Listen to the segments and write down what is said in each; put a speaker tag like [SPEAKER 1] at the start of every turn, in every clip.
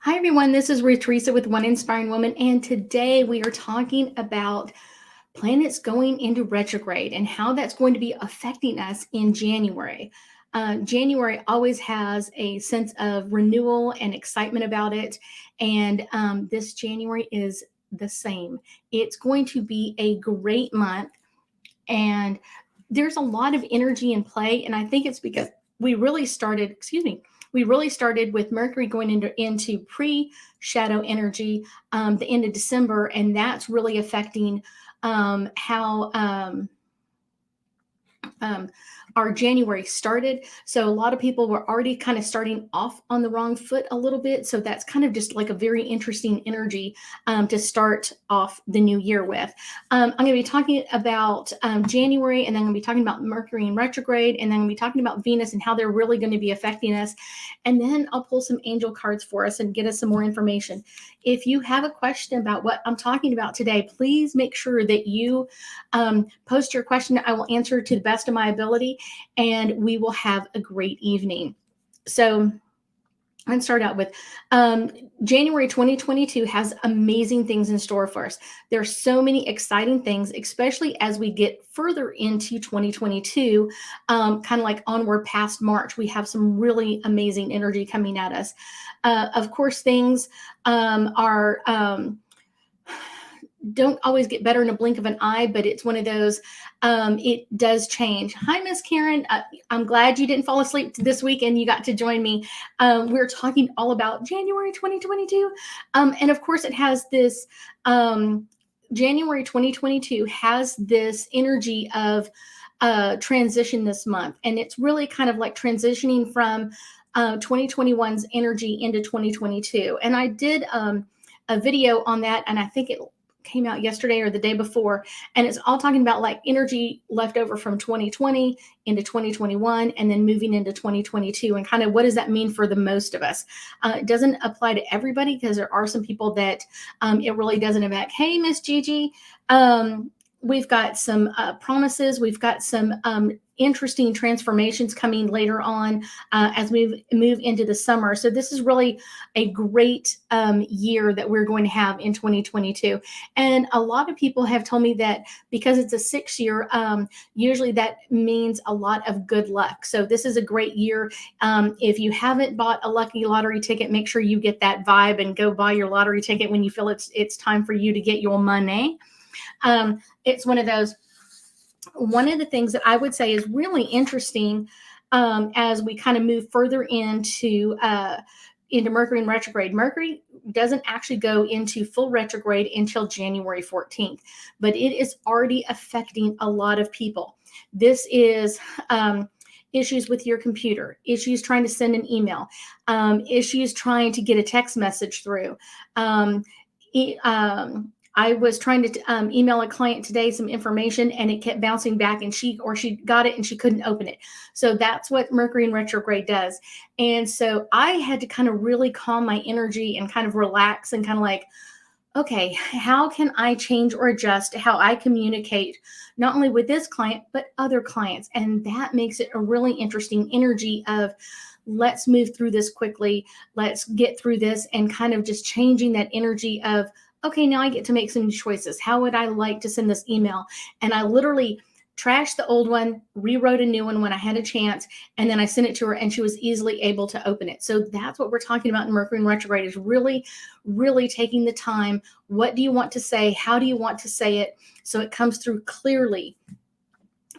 [SPEAKER 1] Hi, everyone. This is Ruth Theresa with One Inspiring Woman, and today we are talking about planets going into retrograde and how that's going to be affecting us in January. January always has a sense of renewal and excitement about it, and this January is the same. It's going to be a great month, and there's a lot of energy in play, and I think it's because we really started with Mercury going into pre-shadow energy the end of December, and that's really affecting how um, our January started. So a lot of people were already kind of starting off on the wrong foot a little bit. So that's kind of just like a very interesting energy to start off the new year with. I'm going to be talking about January, and then I'm going to be talking about Mercury and retrograde, and then I'm going to be talking about Venus and how they're really going to be affecting us. And then I'll pull some angel cards for us and get us some more information. If you have a question about what I'm talking about today, please make sure that you post your question. I will answer to the best of my ability, and we will have a great evening. So let's start out with January 2022 has amazing things in store for us. There are so many exciting things, especially as we get further into 2022, kind of like onward past March. We have some really amazing energy coming at us. Of course, things are don't always get better in a blink of an eye, but it's one of those, it does change. Hi, Miss Karen. I'm glad you didn't fall asleep this week and you got to join me. We're talking all about January 2022. And of course, it has this, January 2022 has this energy of transition this month. And it's really kind of like transitioning from 2021's energy into 2022. And I did a video on that, and I think it came out yesterday or the day before, and it's all talking about like energy left over from 2020 into 2021 and then moving into 2022, and kind of what does that mean for the most of us. It doesn't apply to everybody because there are some people that it really doesn't affect. Hey, Miss Gigi, we've got some promises. We've got some interesting transformations coming later on as we move into the summer. So this is really a great year that we're going to have in 2022. And a lot of people have told me that because it's a 6-year, usually that means a lot of good luck. So this is a great year. If you haven't bought a lucky lottery ticket, make sure you get that vibe and go buy your lottery ticket when you feel it's time for you to get your money. It's one of those. One of the things that I would say is really interesting as we kind of move further into Mercury and retrograde. Mercury doesn't actually go into full retrograde until January 14th, but it is already affecting a lot of people. This is issues with your computer, issues trying to send an email, issues trying to get a text message through. I was trying to email a client today some information, and it kept bouncing back, and she got it and she couldn't open it. So that's what Mercury in retrograde does. And so I had to kind of really calm my energy and kind of relax and kind of like, okay, how can I change or adjust how I communicate, not only with this client, but other clients? And that makes it a really interesting energy of, let's move through this quickly. Let's get through this, and kind of just changing that energy of, okay, now I get to make some choices. How would I like to send this email? And I literally trashed the old one, rewrote a new one when I had a chance, and then I sent it to her, and she was easily able to open it. So that's what we're talking about in Mercury in retrograde, is really, really taking the time. What do you want to say? How do you want to say it? So it comes through clearly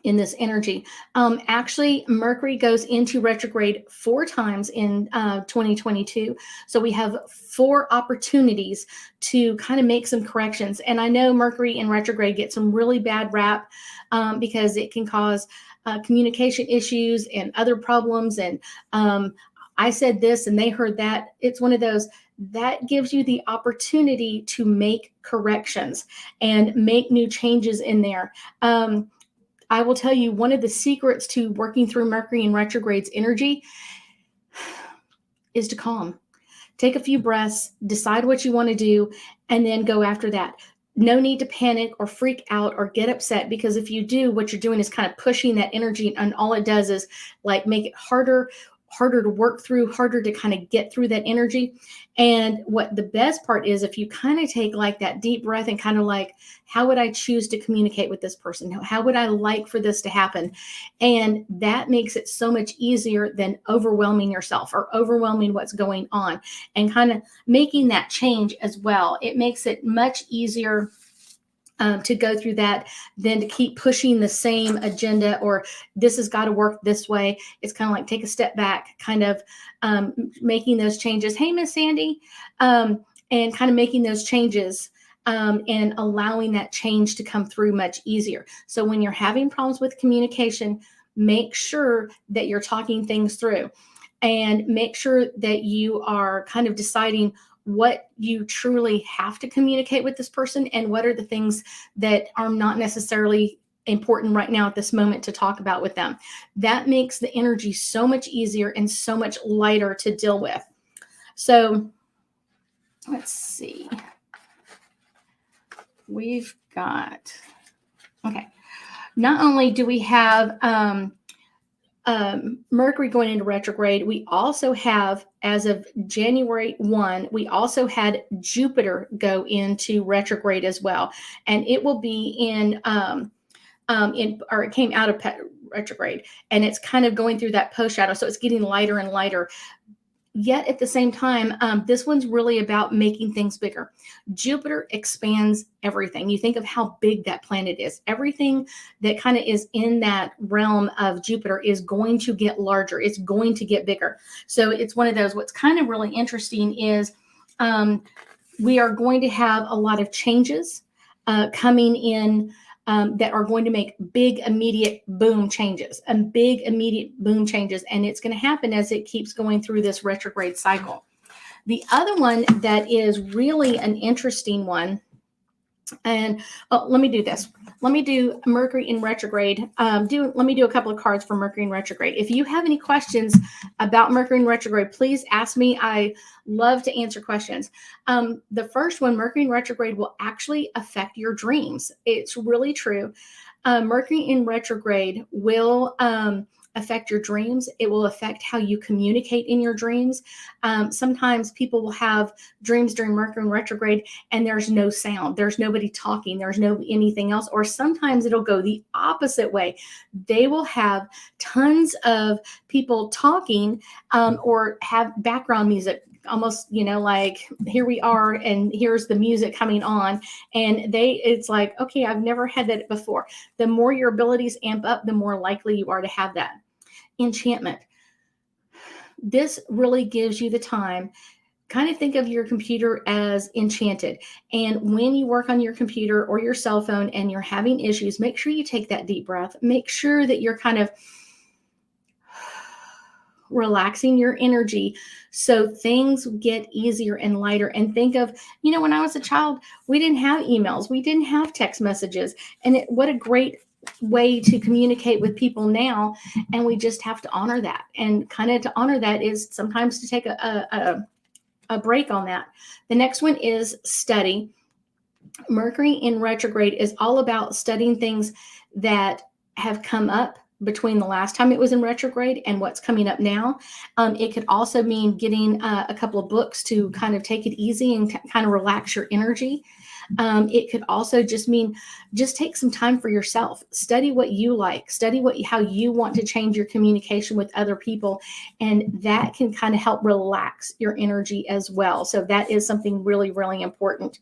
[SPEAKER 1] in this energy. Actually, Mercury goes into retrograde 4 times in 2022. So we have 4 opportunities to kind of make some corrections. And I know Mercury in retrograde gets some really bad rap because it can cause communication issues and other problems. And I said this and they heard that. It's one of those that gives you the opportunity to make corrections and make new changes in there. I will tell you, one of the secrets to working through Mercury in retrograde's energy is to calm. Take a few breaths, decide what you want to do, and then go after that. No need to panic or freak out or get upset, because if you do, what you're doing is kind of pushing that energy, and all it does is like make it harder harder to work through, harder to kind of get through that energy. And what the best part is, if you kind of take like that deep breath and kind of like, how would I choose to communicate with this person? How would I like for this to happen? And that makes it so much easier than overwhelming yourself or overwhelming what's going on, and kind of making that change as well. It makes it much easier to go through that than to keep pushing the same agenda, or this has got to work this way. It's kind of like take a step back, kind of making those changes. Hey, Miss Sandy, and kind of making those changes and allowing that change to come through much easier. So when you're having problems with communication, make sure that you're talking things through, and make sure that you are kind of deciding what you truly have to communicate with this person, and what are the things that are not necessarily important right now at this moment to talk about with them. That makes the energy so much easier and so much lighter to deal with. So let's see. We've got, okay. Not only do we have Mercury going into retrograde, we also have, as of January 1, we also had Jupiter go into retrograde as well. And it will be or it came out of retrograde, and it's kind of going through that post shadow. So it's getting lighter and lighter. Yet at the same time, this one's really about making things bigger. Jupiter expands everything. You think of how big that planet is. Everything that kind of is in that realm of Jupiter is going to get larger. It's going to get bigger. So it's one of those, what's kind of really interesting is we are going to have a lot of changes coming in that are going to make big immediate boom changes, and it's going to happen as it keeps going through this retrograde cycle. The other one that is really an interesting one, and let me do this. Let me do Mercury in retrograde. Let me do a couple of cards for Mercury in retrograde. If you have any questions about Mercury in retrograde, please ask me. I love to answer questions. The first one, Mercury in retrograde will actually affect your dreams. It's really true. Mercury in retrograde will affect your dreams. It will affect how you communicate in your dreams. Sometimes people will have dreams during Mercury in retrograde and there's no sound. There's nobody talking. There's no anything else. Or sometimes it'll go the opposite way. They will have tons of people talking or have background music, almost, like here we are and here's the music coming on, and it's like, okay, I've never had that before. The more your abilities amp up, the more likely you are to have that. Enchantment. This really gives you the time. Kind of think of your computer as enchanted. And when you work on your computer or your cell phone and you're having issues, make sure you take that deep breath. Make sure that you're kind of relaxing your energy so things get easier and lighter. And think of, when I was a child, we didn't have emails, we didn't have text messages, and what a great way to communicate with people now. And we just have to honor that. And kind of to honor that is sometimes to take a break on that. The next one is study. Mercury in retrograde is all about studying things that have come up between the last time it was in retrograde and what's coming up now. It could also mean getting a couple of books to kind of take it easy and kind of relax your energy. It could also just mean just take some time for yourself. Study what you like. Study how you want to change your communication with other people. And that can kind of help relax your energy as well. So that is something really, really important.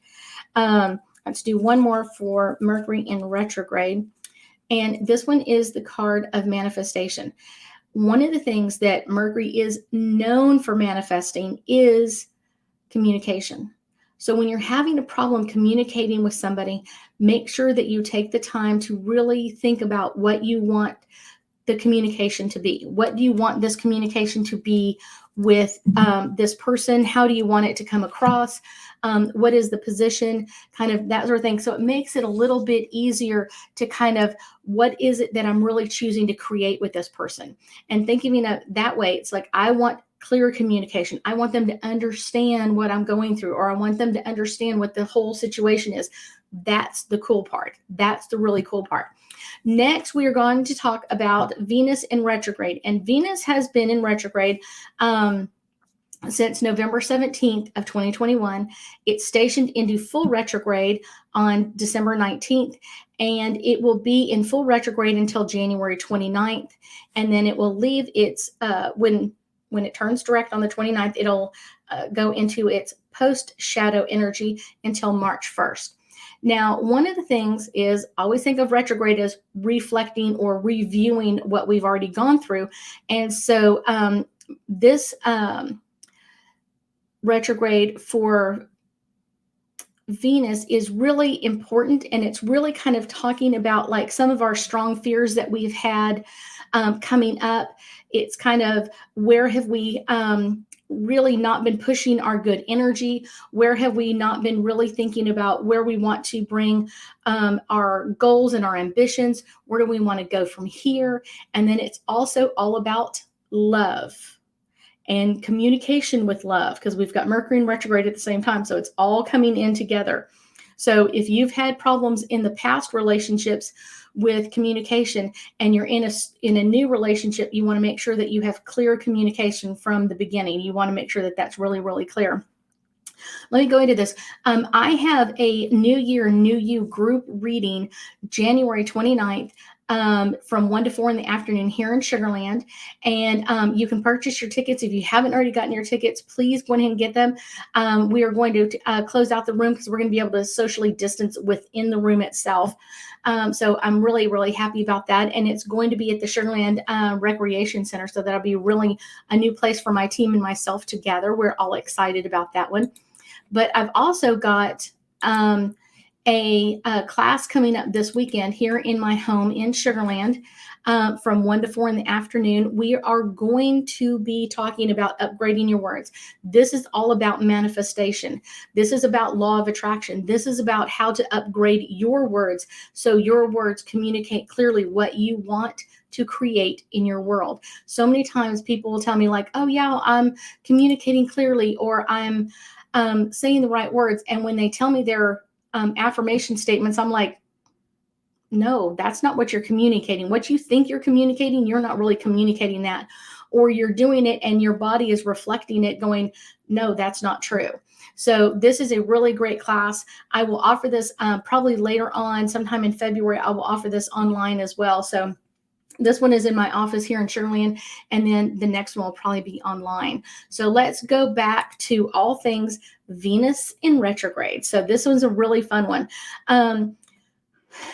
[SPEAKER 1] Let's do one more for Mercury in retrograde. And this one is the card of manifestation. One of the things that Mercury is known for manifesting is communication. So when you're having a problem communicating with somebody, make sure that you take the time to really think about what you want the communication to be. What do you want this communication to be with this person? How do you want it to come across? What is the position? Kind of that sort of thing. So it makes it a little bit easier to kind of, what is it that I'm really choosing to create with this person? And thinking of that way, it's like, I want clear communication. I want them to understand what I'm going through, or I want them to understand what the whole situation is. That's the cool part. That's the really cool part. Next, we are going to talk about Venus in retrograde. And Venus has been in retrograde since November 17th of 2021. It's stationed into full retrograde on December 19th, and it will be in full retrograde until January 29th. And then it will leave its, when it turns direct on the 29th, it'll go into its post-shadow energy until March 1st. Now, one of the things is always think of retrograde as reflecting or reviewing what we've already gone through. And so this retrograde for Venus is really important, and it's really kind of talking about like some of our strong fears that we've had coming up. It's kind of where have we really not been pushing our good energy? Where have we not been really thinking about where we want to bring our goals and our ambitions? Where do we want to go from here? And then it's also all about love and communication with love, because we've got Mercury in retrograde at the same time. So it's all coming in together. So if you've had problems in the past relationships with communication and you're in a new relationship, you want to make sure that you have clear communication from the beginning. You want to make sure that that's really, really clear. Let me go into this. I have a New Year, New You group reading January 29th. From 1 to 4 in the afternoon here in Sugar Land. And you can purchase your tickets. If you haven't already gotten your tickets, please go ahead and get them. We are going to close out the room because we're going to be able to socially distance within the room itself. So I'm really, really happy about that. And it's going to be at the Sugar Land Recreation Center. So that'll be really a new place for my team and myself to gather. We're all excited about that one. But I've also got a class coming up this weekend here in my home in Sugar Land from 1 to 4 in the afternoon. We are going to be talking about upgrading your words. This is all about manifestation. This is about law of attraction. This is about how to upgrade your words so your words communicate clearly what you want to create in your world. So many times people will tell me like, oh yeah, I'm communicating clearly, or I'm saying the right words. And when they tell me their affirmation statements, I'm like, no, that's not what you're communicating. What you think you're communicating, you're not really communicating that. Or you're doing it and your body is reflecting it going, no, that's not true. So this is a really great class. I will offer this probably later on, sometime in February. I will offer this online as well. So this one is in my office here in Sugar Land, and then the next one will probably be online. So let's go back to all things Venus in retrograde. So this one's a really fun one.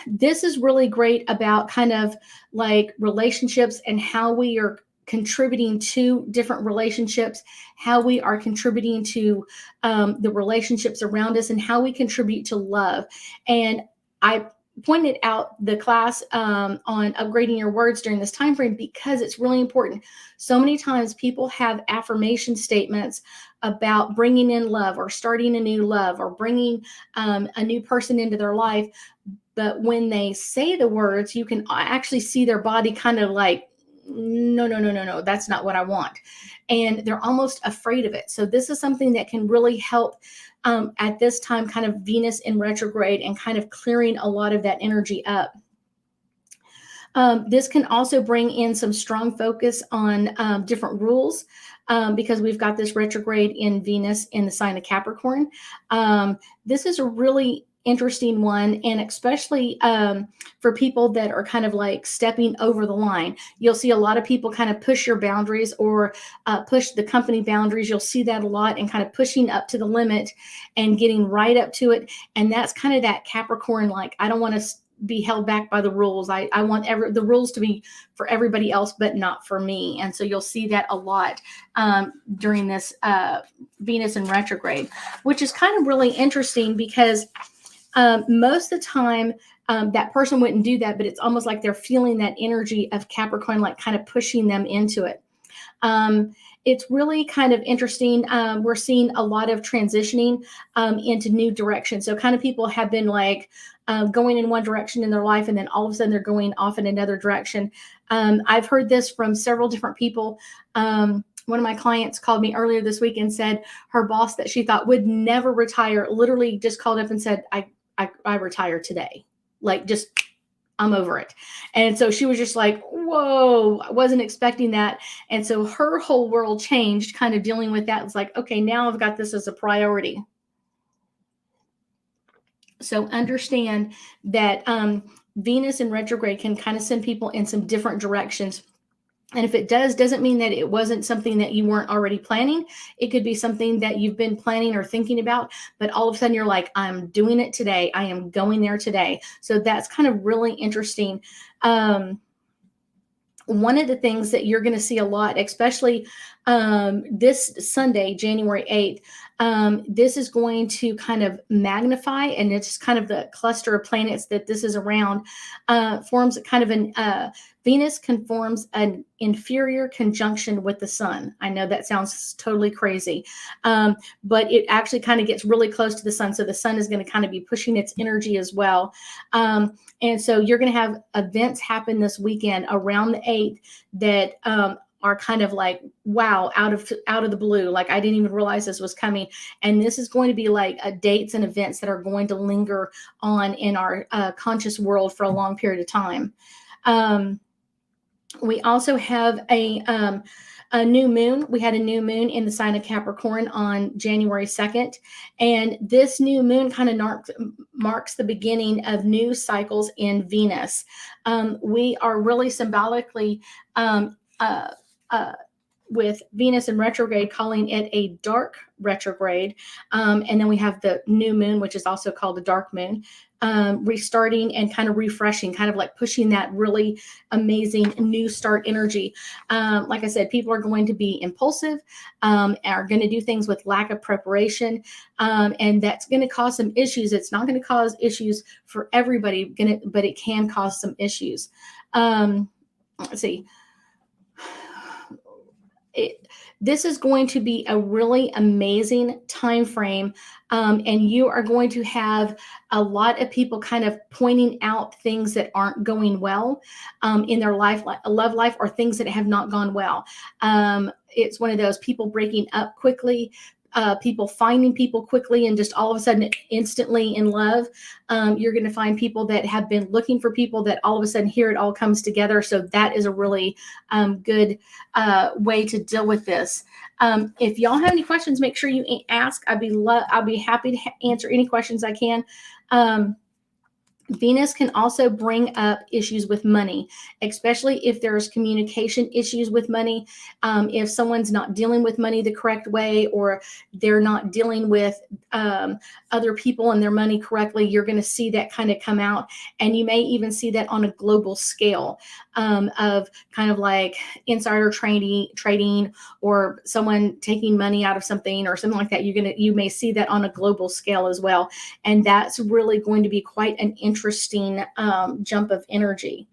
[SPEAKER 1] This is really great about kind of like relationships and how we are contributing to different relationships, how we are contributing to the relationships around us, and how we contribute to love. And I pointed out the class on upgrading your words during this time frame because it's really important. So many times people have affirmation statements about bringing in love or starting a new love or bringing a new person into their life. But when they say the words, you can actually see their body kind of like, no, that's not what I want. And they're almost afraid of it. So this is something that can really help at this time, kind of Venus in retrograde and kind of clearing a lot of that energy up. This can also bring in some strong focus on different rules because we've got this retrograde in Venus in the sign of Capricorn. This is a really interesting one, and especially for people that are kind of like stepping over the line. You'll see a lot of people kind of push your boundaries or push the company boundaries. You'll see that a lot, and kind of pushing up to the limit and getting right up to it. And that's kind of that Capricorn, like, I don't want to be held back by the rules. I want the rules to be for everybody else, but not for me. And so you'll see that a lot during this Venus in retrograde, which is kind of really interesting because most of the time, that person wouldn't do that, but it's almost like they're feeling that energy of Capricorn, like kind of pushing them into it. It's really kind of interesting. We're seeing a lot of transitioning into new directions. So kind of people have been like going in one direction in their life, and then all of a sudden they're going off in another direction. I've heard this from several different people. One of my clients called me earlier this week and said her boss that she thought would never retire literally just called up and said, I retire today. Like, just, I'm over it. And so she was just like, whoa, I wasn't expecting that. And so her whole world changed, kind of dealing with that. It's like, okay, now I've got this as a priority. So understand that Venus in retrograde can kind of send people in some different directions. And if it doesn't mean that it wasn't something that you weren't already planning. It could be something that you've been planning or thinking about, but all of a sudden you're like, I'm doing it today. I am going there today. So that's kind of really interesting. One of the things that you're going to see a lot, especially this Sunday, January 8th, this is going to kind of magnify, and it's kind of the cluster of planets that this is around, forms kind of an, Venus conforms an inferior conjunction with the sun. I know that sounds totally crazy, but it actually kind of gets really close to the sun. So the sun is going to kind of be pushing its energy as well. And so you're going to have events happen this weekend around the 8th that are kind of like, wow, out of the blue. Like, I didn't even realize this was coming. And this is going to be like dates and events that are going to linger on in our conscious world for a long period of time. We also have a new moon. We had a new moon in the sign of Capricorn on January 2nd. And this new moon kind of marks the beginning of new cycles in Venus. We are really symbolically with Venus in retrograde, calling it a dark retrograde. And then we have the new moon, which is also called a dark moon, restarting and kind of refreshing, kind of like pushing that really amazing new start energy. Like I said, people are going to be impulsive, are going to do things with lack of preparation, and that's going to cause some issues. It's not going to cause issues for everybody, but it can cause some issues. Let's see. This is going to be a really amazing time frame, and you are going to have a lot of people kind of pointing out things that aren't going well in their life, like a love life, or things that have not gone well. It's one of those people breaking up quickly, people finding people quickly and just all of a sudden instantly in love. You're going to find people that have been looking for people that all of a sudden here it all comes together. So that is a really good way to deal with this. If y'all have any questions, make sure you ask. I'll be happy to answer any questions I can. Venus can also bring up issues with money, especially if there's communication issues with money. If someone's not dealing with money the correct way, or they're not dealing with other people and their money correctly, you're going to see that kind of come out. And you may even see that on a global scale, of kind of like insider trading, or someone taking money out of something or something like that. You may see that on a global scale as well. And that's really going to be quite an interesting jump of energy.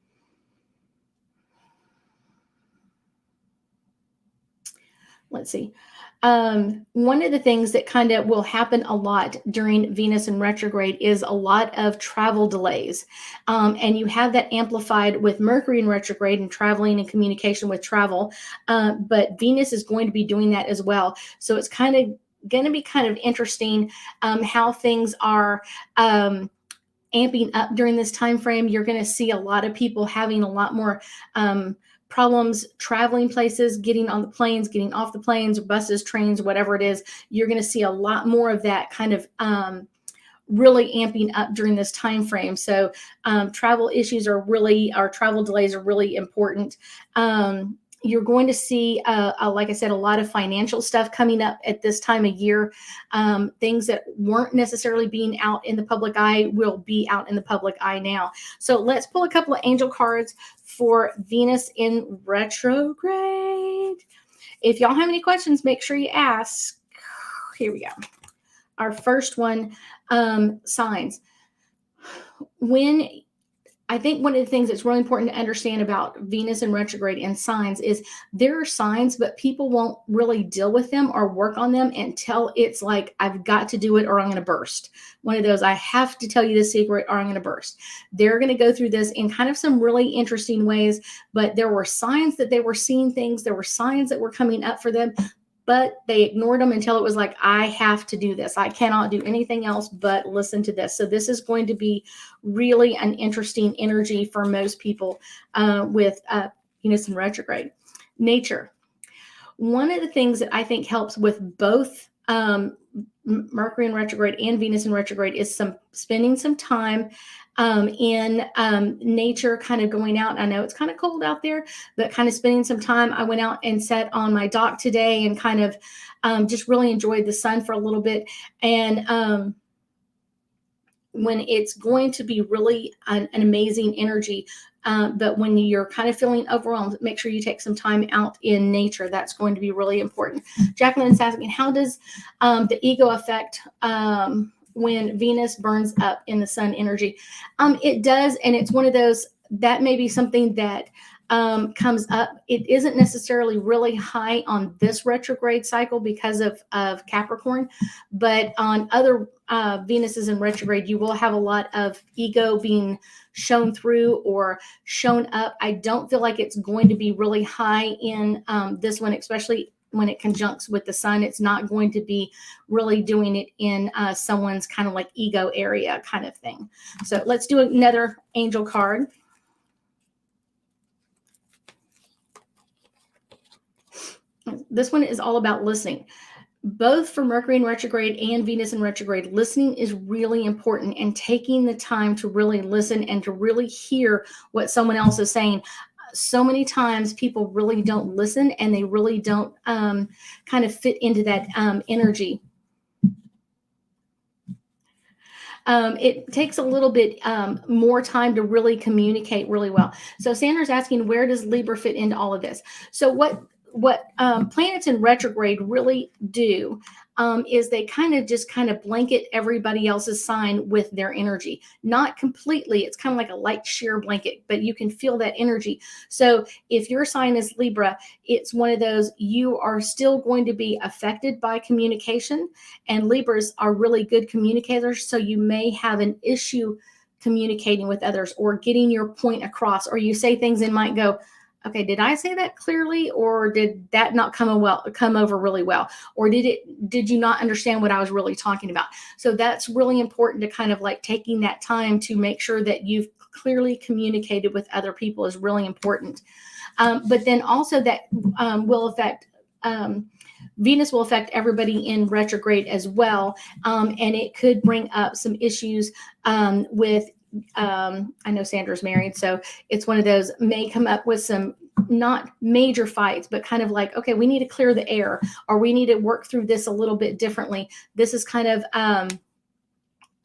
[SPEAKER 1] Let's see. One of the things that kind of will happen a lot during Venus in retrograde is a lot of travel delays. And you have that amplified with Mercury in retrograde and traveling and communication with travel. But Venus is going to be doing that as well. So it's kind of going to be kind of interesting how things are amping up during this time frame. You're going to see a lot of people having a lot more problems traveling places, getting on the planes, getting off the planes, buses, trains, whatever it is. You're going to see a lot more of that kind of really amping up during this time frame. So travel issues travel delays are really important. You're going to see, like I said, a lot of financial stuff coming up at this time of year. Things that weren't necessarily being out in the public eye will be out in the public eye now. So let's pull a couple of angel cards for Venus in retrograde. If y'all have any questions, make sure you ask. Here we go. Our first one, signs. I think one of the things that's really important to understand about Venus in retrograde and signs is there are signs, but people won't really deal with them or work on them until it's like, I've got to do it or I'm going to burst. One of those, I have to tell you the secret or I'm going to burst. They're going to go through this in kind of some really interesting ways, but there were signs that they were seeing things. There were signs that were coming up for them, but they ignored them until it was like, I have to do this. I cannot do anything else but listen to this. So this is going to be really an interesting energy for most people with Venus in retrograde. Nature. One of the things that I think helps with both Mercury in retrograde and Venus in retrograde is spending some time in nature, kind of going out. I know it's kind of cold out there, but kind of spending some time. I went out and sat on my dock today and kind of just really enjoyed the sun for a little bit. And when it's going to be really an amazing energy, but when you're kind of feeling overwhelmed, make sure you take some time out in nature. That's going to be really important. Jacqueline's asking, how does the ego affect when Venus burns up in the sun energy? It does, and it's one of those, that may be something that comes up. It isn't necessarily really high on this retrograde cycle because of Capricorn, but on other Venuses in retrograde, you will have a lot of ego being shown through or shown up. I don't feel like it's going to be really high in this one, especially when it conjuncts with the sun. It's not going to be really doing it in someone's kind of like ego area kind of thing. So let's do another angel card. This one is all about listening. Both for Mercury in retrograde and Venus in retrograde, listening is really important, and taking the time to really listen and to really hear what someone else is saying. So many times people really don't listen, and they really don't kind of fit into that energy. It takes a little bit more time to really communicate really well. So Sandra's asking, where does Libra fit into all of this? So what planets in retrograde really do is they kind of blanket everybody else's sign with their energy. Not completely. It's kind of like a light sheer blanket, but you can feel that energy. So if your sign is Libra, it's one of those, you are still going to be affected by communication, and Libras are really good communicators. So you may have an issue communicating with others or getting your point across, or you say things and might go, okay, did I say that clearly, or did that not come over really well? Or did you not understand what I was really talking about? So that's really important, to kind of like taking that time to make sure that you've clearly communicated with other people is really important. But then also that will affect, Venus will affect everybody in retrograde as well. And it could bring up some issues with, I know Sandra's married, so it's one of those, may come up with some not major fights, but kind of like, okay, we need to clear the air, or we need to work through this a little bit differently. This is kind of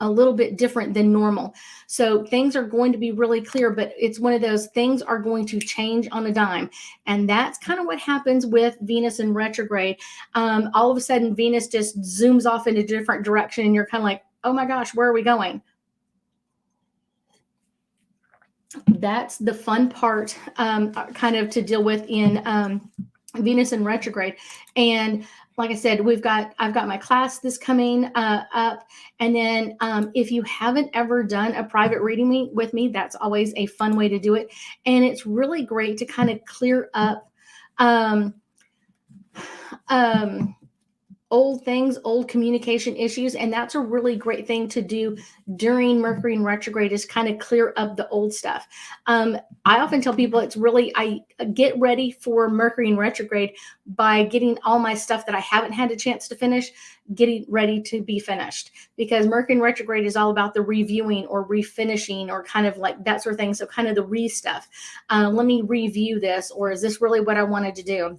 [SPEAKER 1] a little bit different than normal. So things are going to be really clear, but it's one of those things are going to change on a dime. And that's kind of what happens with Venus in retrograde. All of a sudden, Venus just zooms off in a different direction, and you're kind of like, oh my gosh, where are we going? That's the fun part kind of to deal with in Venus in retrograde. And like I said, I've got my class this coming up. And then if you haven't ever done a private reading with me, that's always a fun way to do it. And it's really great to kind of clear up old things, old communication issues. And that's a really great thing to do during Mercury in retrograde, is kind of clear up the old stuff. I often tell people I get ready for Mercury in retrograde by getting all my stuff that I haven't had a chance to finish, getting ready to be finished, because Mercury in retrograde is all about the reviewing or refinishing, or kind of like that sort of thing. So kind of the stuff. Let me review this, or is this really what I wanted to do?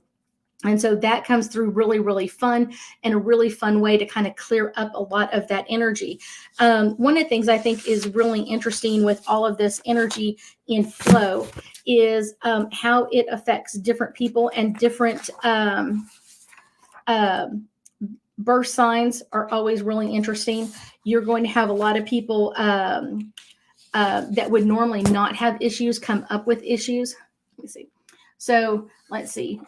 [SPEAKER 1] And so that comes through really, really fun, and a really fun way to kind of clear up a lot of that energy. One of the things I think is really interesting with all of this energy in flow is how it affects different people, and different birth signs are always really interesting. You're going to have a lot of people that would normally not have issues come up with issues. Let me see. So let's see.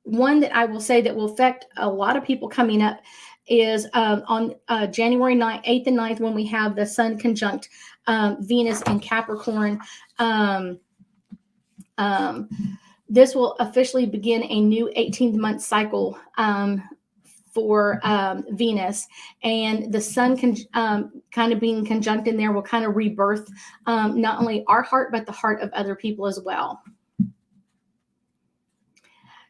[SPEAKER 1] One that I will say that will affect a lot of people coming up is on January 8th and 9th, when we have the Sun conjunct Venus in Capricorn. This will officially begin a new 18-month cycle for Venus, and the sun kind of being conjunct in there will kind of rebirth not only our heart, but the heart of other people as well.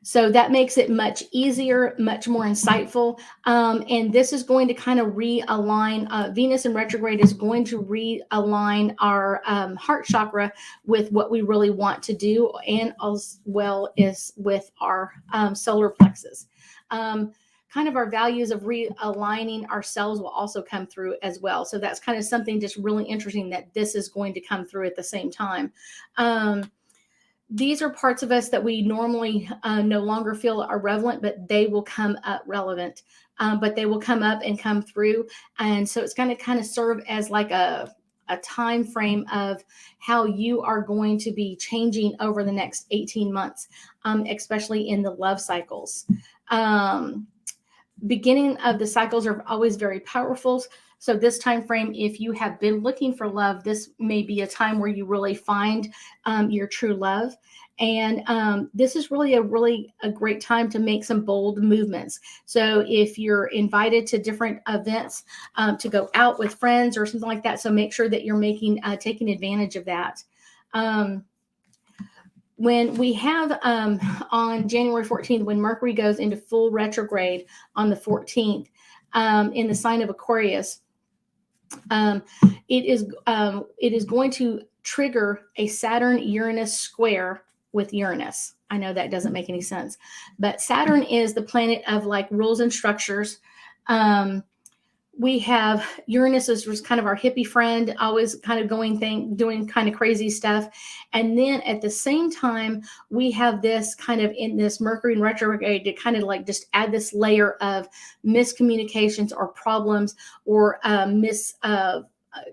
[SPEAKER 1] So that makes it much easier, much more insightful. And this is going to kind of realign, Venus in retrograde is going to realign our heart chakra with what we really want to do, and as well as with our solar plexus. Kind of our values of realigning ourselves will also come through as well. So that's kind of something just really interesting that this is going to come through at the same time. These are parts of us that we normally no longer feel are relevant, but they will come up relevant. But they will come up and come through. And so it's going to kind of serve as like a time frame of how you are going to be changing over the next 18 months, especially in the love cycles. Beginning of the cycles are always very powerful. So this time frame, if you have been looking for love, this may be a time where you really find your true love. And this is really a great time to make some bold movements. So if you're invited to different events to go out with friends or something like that, so make sure that you're taking advantage of that. When we have on January 14th, when Mercury goes into full retrograde on the 14th in the sign of Aquarius, it is going to trigger a Saturn-Uranus square with Uranus. I know that doesn't make any sense, but Saturn is the planet of like rules and structures. We have Uranus was kind of our hippie friend, always kind of doing kind of crazy stuff. And then at the same time, we have this kind of in this Mercury in retrograde to kind of like just add this layer of miscommunications or problems or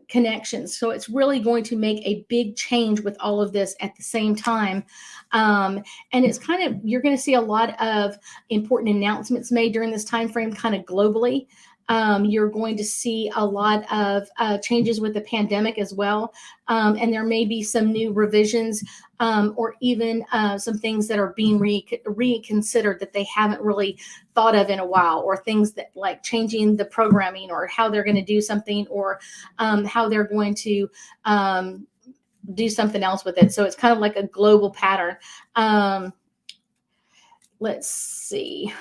[SPEAKER 1] connections. So it's really going to make a big change with all of this at the same time. And it's kind of, you're going to see a lot of important announcements made during this time frame kind of globally. You're going to see a lot of changes with the pandemic as well. And there may be some new revisions or even some things that are being reconsidered that they haven't really thought of in a while, or things that like changing the programming or how they're going to do something, or how they're going to do something else with it. So it's kind of like a global pattern. Let's see.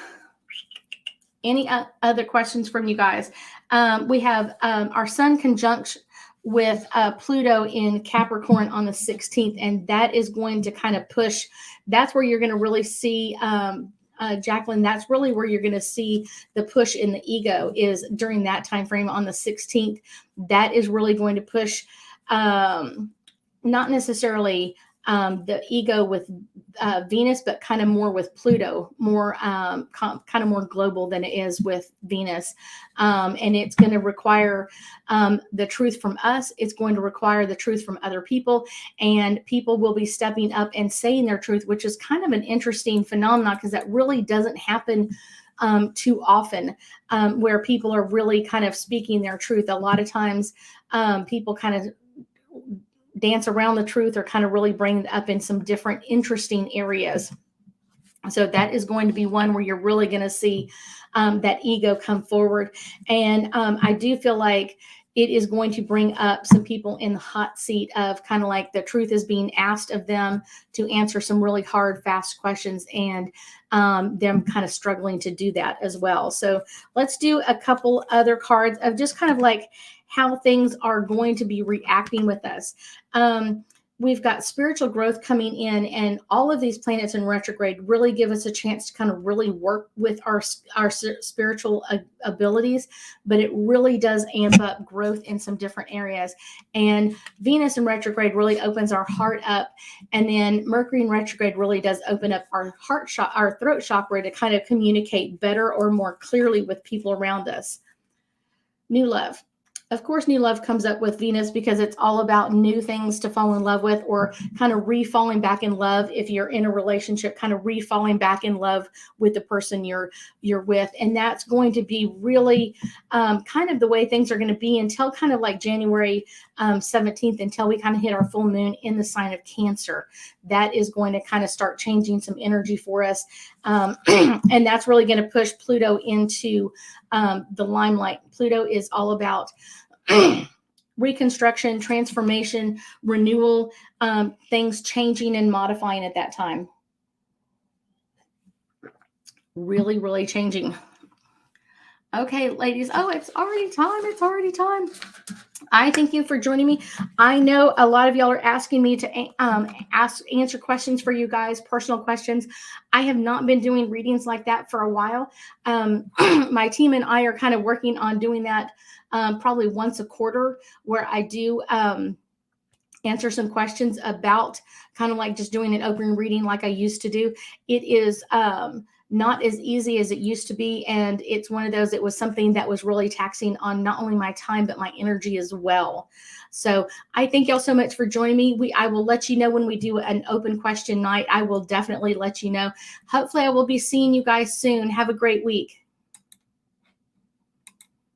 [SPEAKER 1] Any other questions from you guys? We have our sun conjunct with Pluto in Capricorn on the 16th, and that is going to kind of push. That's where you're going to really see, Jacqueline, that's really where you're going to see the push in the ego is during that time frame on the 16th. That is really going to push, not necessarily the ego with Venus, but kind of more with Pluto, more kind of more global than it is with Venus. And it's going to require the truth from us. It's going to require the truth from other people, and people will be stepping up and saying their truth, which is kind of an interesting phenomenon because that really doesn't happen too often, where people are really kind of speaking their truth. A lot of times people kind of dance around the truth or kind of really bring it up in some different interesting areas. So that is going to be one where you're really going to see that ego come forward. And I do feel like it is going to bring up some people in the hot seat of kind of like the truth is being asked of them to answer some really hard, fast questions, and them kind of struggling to do that as well. So let's do a couple other cards of just kind of like how things are going to be reacting with us. We've got spiritual growth coming in, and all of these planets in retrograde really give us a chance to kind of really work with our spiritual abilities, but it really does amp up growth in some different areas. And Venus in retrograde really opens our heart up, and then Mercury in retrograde really does open up our our throat chakra to kind of communicate better or more clearly with people around us. New love. Of course, new love comes up with Venus because it's all about new things to fall in love with, or kind of re-falling back in love. If you're in a relationship, kind of re-falling back in love with the person you're with, and that's going to be really kind of the way things are going to be until kind of like January 17th, until we kind of hit our full moon in the sign of Cancer. That is going to kind of start changing some energy for us, and that's really going to push Pluto into the limelight. Pluto is all about reconstruction, transformation, renewal, things changing and modifying at that time. Really, really changing. Okay, ladies. Oh, it's already time. It's already time. I thank you for joining me. I know a lot of y'all are asking me to answer questions for you guys, personal questions. I have not been doing readings like that for a while. My team and I are kind of working on doing that probably once a quarter, where I do answer some questions about kind of like just doing an open reading like I used to do. It is not as easy as it used to be. And it's one of those, it was something that was really taxing on not only my time, but my energy as well. So I thank y'all so much for joining me. I will let you know when we do an open question night. I will definitely let you know. Hopefully I will be seeing you guys soon. Have a great week.